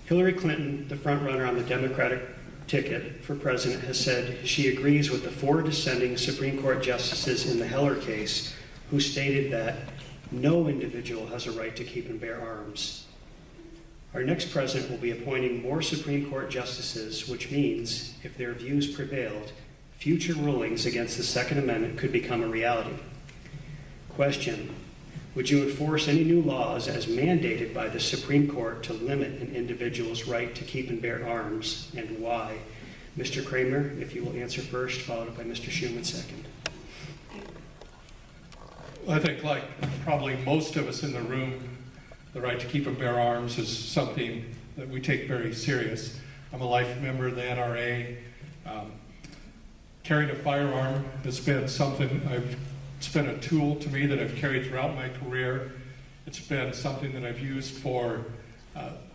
Hillary Clinton, the frontrunner on the Democratic ticket for president, has said she agrees with the 4 dissenting Supreme Court justices in the Heller case who stated that no individual has a right to keep and bear arms. Our next president will be appointing more Supreme Court justices, which means if their views prevailed, future rulings against the Second Amendment could become a reality. Question: would you enforce any new laws as mandated by the Supreme Court to limit an individual's right to keep and bear arms, and why? Mr. Kramer, if you will answer first, followed by Mr. Schuman second. I think, like probably most of us in the room, the right to keep and bear arms is something that we take very serious. I'm a life member of the NRA. Carrying a firearm has been something it's been a tool to me that I've carried throughout my career. It's been something that I've used for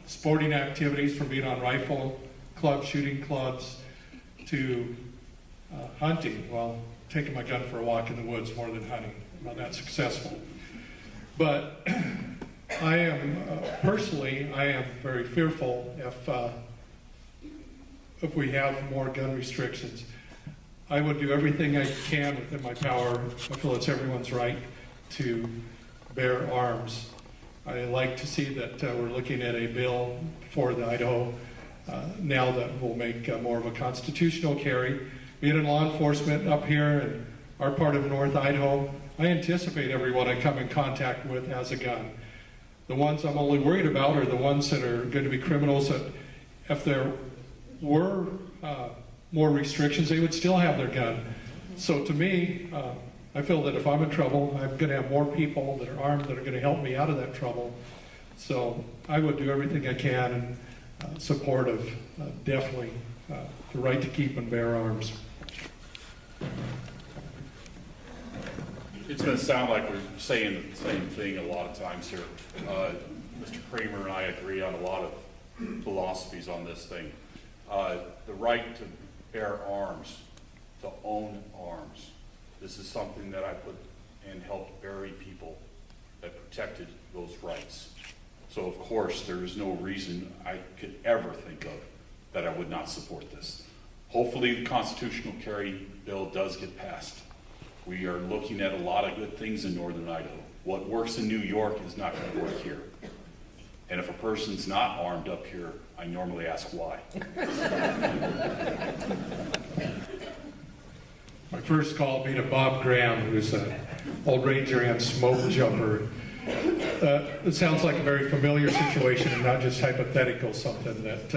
sporting activities, from being on rifle clubs, shooting clubs, to hunting. Well, taking my gun for a walk in the woods more than hunting. I'm not that successful. But I am, personally, I am very fearful if we have more gun restrictions. I would do everything I can within my power. I feel it's everyone's right to bear arms. I like to see that we're looking at a bill for the Idaho now that will make more of a constitutional carry. Being in law enforcement up here in our part of North Idaho, I anticipate everyone I come in contact with has a gun. The ones I'm only worried about are the ones that are going to be criminals that, if there were more restrictions, they would still have their gun. So to me, I feel that if I'm in trouble, I'm going to have more people that are armed that are going to help me out of that trouble. So I would do everything I can in support of definitely the right to keep and bear arms. It's going to sound like we're saying the same thing a lot of times here. Mr. Kramer and I agree on a lot of philosophies on this thing. The right to bear arms, to own arms. This is something that I put and helped bury people that protected those rights. So of course there is no reason I could ever think of that I would not support this. Hopefully the constitutional carry bill does get passed. We are looking at a lot of good things in northern Idaho. What works in New York is not going to work here. And if a person's not armed up here, I normally ask why. My first call will be to Bob Graham, who's an old ranger and smoke jumper. It sounds like a very familiar situation and not just hypothetical, something that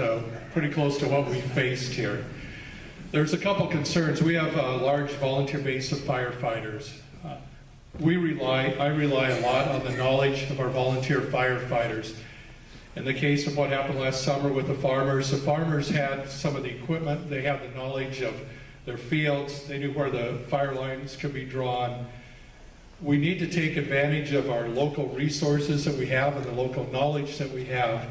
pretty close to what we faced here. There's a couple concerns. We have a large volunteer base of firefighters. I rely a lot on the knowledge of our volunteer firefighters. In the case of what happened last summer with the farmers had some of the equipment, they had the knowledge of their fields, they knew where the fire lines could be drawn. We need to take advantage of our local resources that we have and the local knowledge that we have.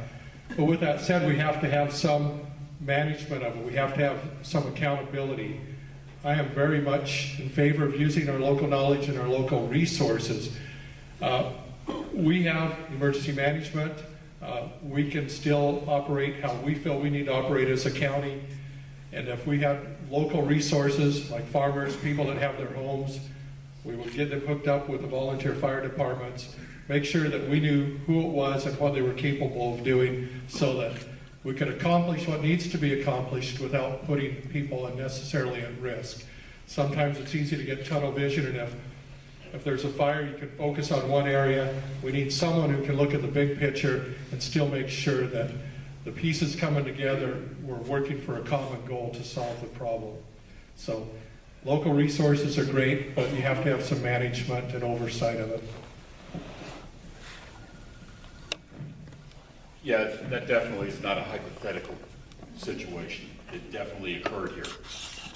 But with that said, we have to have some management of it. We have to have some accountability. I am very much in favor of using our local knowledge and our local resources. We have emergency management. We can still operate how we feel we need to operate as a county. And if we have local resources like farmers, people that have their homes, we will get them hooked up with the volunteer fire departments, make sure that we knew who it was and what they were capable of doing so that we could accomplish what needs to be accomplished without putting people unnecessarily at risk. Sometimes it's easy to get tunnel vision, and if there's a fire, you can focus on one area. We need someone who can look at the big picture and still make sure that the pieces coming together, we're working for a common goal to solve the problem. So local resources are great, but you have to have some management and oversight of it. Yeah, that definitely is not a hypothetical situation. It definitely occurred here.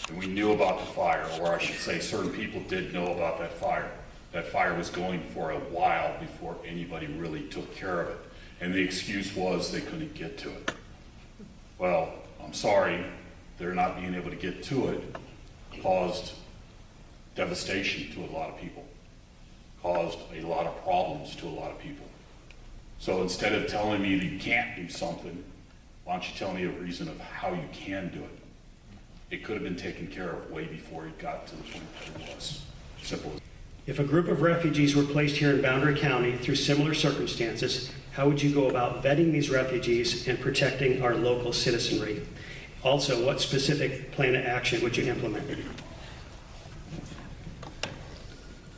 And we knew about the fire, or I should say certain people did know about that fire. That fire was going for a while before anybody really took care of it. And the excuse was they couldn't get to it. Well, I'm sorry, they're not being able to get to it caused devastation to a lot of people, caused a lot of problems to a lot of people. So instead of telling me that you can't do something, Why don't you tell me a reason of how you can do it? It could have been taken care of way before it got to the point that it was. Simple. If a group of refugees were placed here in Boundary County through similar circumstances, how would you go about vetting these refugees and protecting our local citizenry? Also, what specific plan of action would you implement?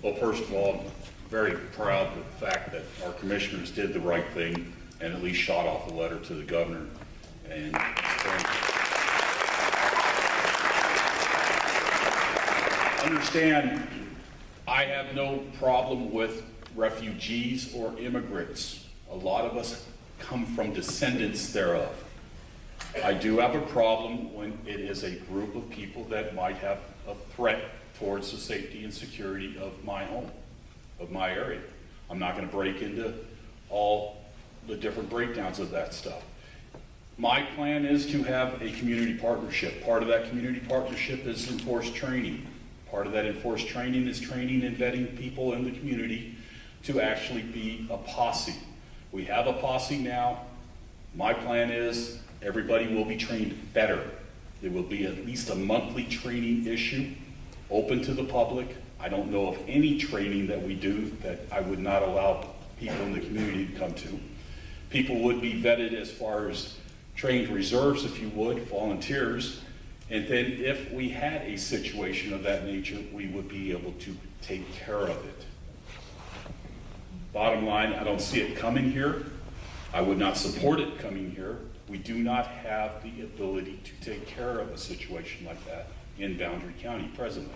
Well, first of all, I'm very proud of the fact that our commissioners did the right thing and at least shot off a letter to the governor. And understand, I have no problem with refugees or immigrants. A lot of us come from descendants thereof. I do have a problem when it is a group of people that might have a threat towards the safety and security of my home, of my area. I'm not going to break into all the different breakdowns of that stuff. My plan is to have a community partnership. Part of that community partnership is enforced training. Part of that enforced training is training and vetting people in the community to actually be a posse. We have a posse now. My plan is everybody will be trained better. There will be at least a monthly training issue open to the public. I don't know of any training that we do that I would not allow people in the community to come to. People would be vetted as far as trained reserves, if you would, volunteers. And then if we had a situation of that nature, we would be able to take care of it. Bottom line, I don't see it coming here. I would not support it coming here. We do not have the ability to take care of a situation like that in Boundary County presently.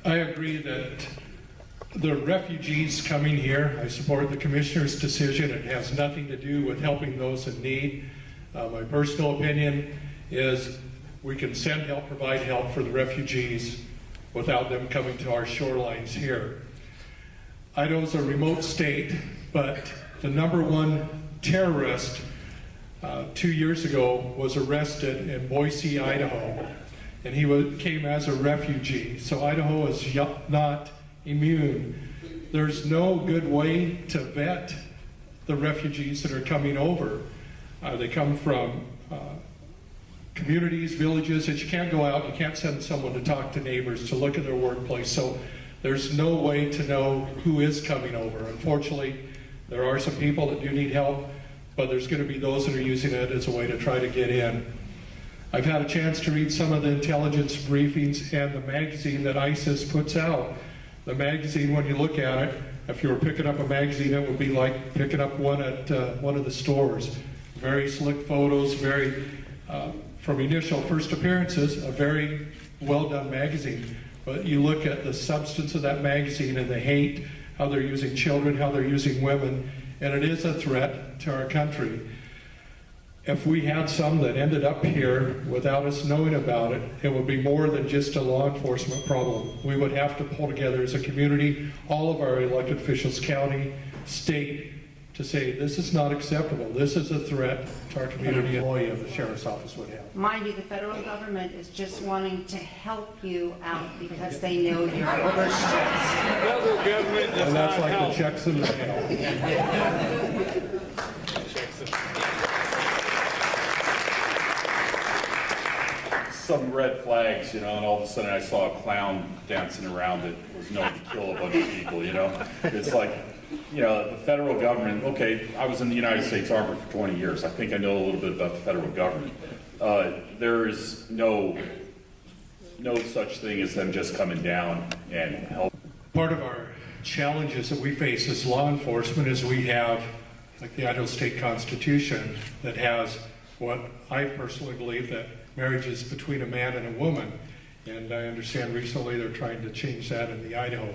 I agree that the refugees coming here, I support the commissioner's decision. It has nothing to do with helping those in need. My personal opinion is we can send help, provide help for the refugees without them coming to our shorelines here. Idaho's a remote state, but the #1 terrorist 2 years ago was arrested in Boise, Idaho, and he came as a refugee. So Idaho is not immune. There's no good way to vet the refugees that are coming over. They come from communities, villages that you can't go out, you can't send someone to talk to neighbors, to look at their workplace. So there's no way to know who is coming over. Unfortunately, there are some people that do need help, but there's going to be those that are using it as a way to try to get in. I've had a chance to read some of the intelligence briefings and the magazine that ISIS puts out. The magazine, when you look at it, if you were picking up a magazine, it would be like picking up one at one of the stores. Very slick photos, very, from initial first appearances, a very well done magazine. But you look at the substance of that magazine and the hate, how they're using children, how they're using women, and it is a threat to our country. If we had some that ended up here without us knowing about it, it would be more than just a law enforcement problem. We would have to pull together as a community, all of our elected officials, county, state, to say this is not acceptable. This is a threat to our community. An employee of the sheriff's office would have. Mind you, the federal government is just wanting to help you out because they know you're overstressed. Federal government does And that's not like help. the checks in the mail. Some red flags, you know, and all of a sudden I saw a clown dancing around that was known to kill a bunch of people, you know? It's like, you know, the federal government, okay, I was in the United States Army for 20 years. I think I know a little bit about the federal government. There is no such thing as them just coming down and help. Part of our challenges that we face as law enforcement is we have, like the Idaho State Constitution, that has what I personally believe that marriage is between a man and a woman. And I understand recently they're trying to change that in the Idaho.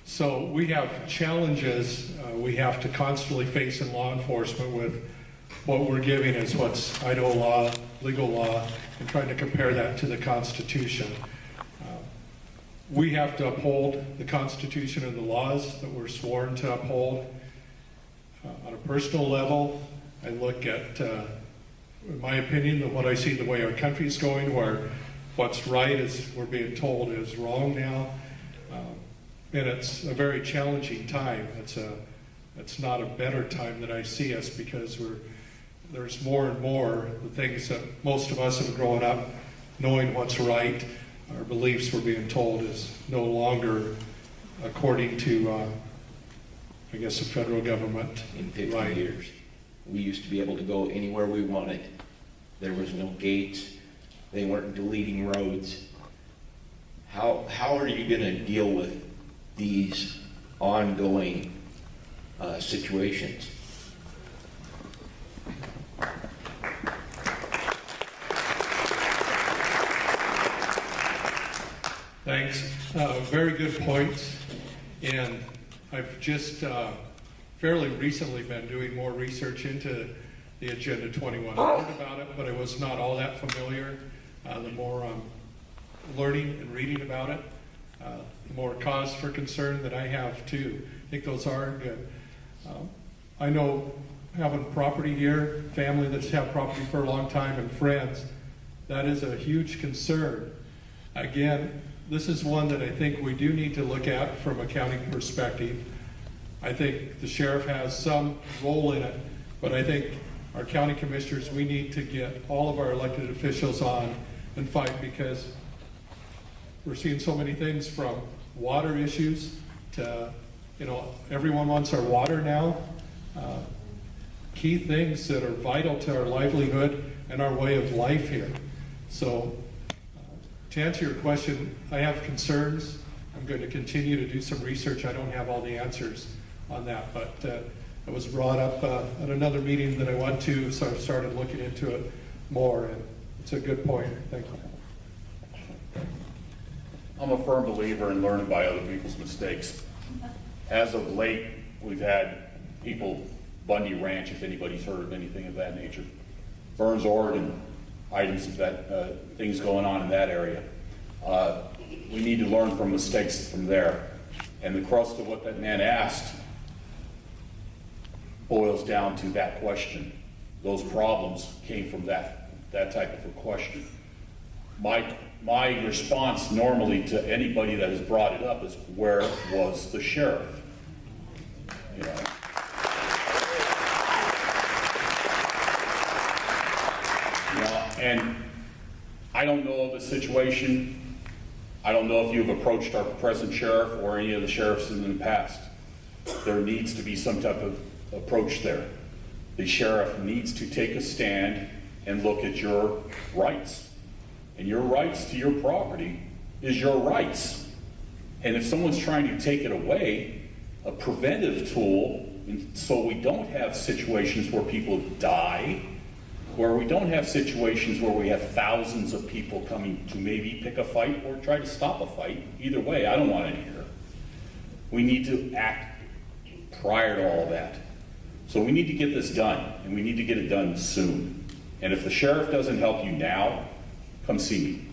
So we have challenges we have to constantly face in law enforcement with what we're giving as what's Idaho law, legal law, and trying to compare that to the Constitution. We have to uphold the Constitution and the laws that we're sworn to uphold. On a personal level, I look at, in my opinion, what I see the way our country's going, where what's right is we're being told is wrong now. And it's a very challenging time. It's a it's not a better time that I see us, because there's more and more the things that most of us have grown up knowing what's right. Our beliefs, we're being told, is no longer according to, I guess, the federal government. In 50 right. years, we used to be able to go anywhere we wanted. There was no gates. They weren't deleting roads. How are you going to deal with these ongoing situations? Thanks. Very good points. And I've just fairly recently been doing more research into the Agenda 21. I heard about it, but I was not all that familiar. The more I'm learning and reading about it, the more cause for concern that I have too. I think those are good. I know having property here, family that's had property for a long time, and friends, that is a huge concern. Again, this is one that I think we do need to look at from a county perspective. I think the sheriff has some role in it, but I think our county commissioners, we need to get all of our elected officials on and fight, because we're seeing so many things from water issues to, everyone wants our water now. Key things that are vital to our livelihood and our way of life here. So to answer your question, I have concerns. I'm going to continue to do some research. I don't have all the answers on that, but it was brought up at another meeting that I went to, so I've started looking into it more, and it's a good point. Thank you. I'm a firm believer in learning by other people's mistakes. As of late, we've had people, Bundy Ranch, if anybody's heard of anything of that nature, Burns, Oregon, items of that, things going on in that area. We need to learn from mistakes from there. And the crust of what that man asked boils down to that question. Those problems came from that type of a question. My response normally to anybody that has brought it up is, where was the sheriff? You know? And I don't know of a situation, I don't know if you've approached our present sheriff or any of the sheriffs in the past. There needs to be some type of approach there. The sheriff needs to take a stand and look at your rights. And your rights to your property is your rights. And if someone's trying to take it away, a preventive tool, so we don't have situations where people die, where we don't have situations where we have thousands of people coming to maybe pick a fight or try to stop a fight. Either way, I don't want it here. We need to act prior to all that. So we need to get this done, and we need to get it done soon. And if the sheriff doesn't help you now, come see me.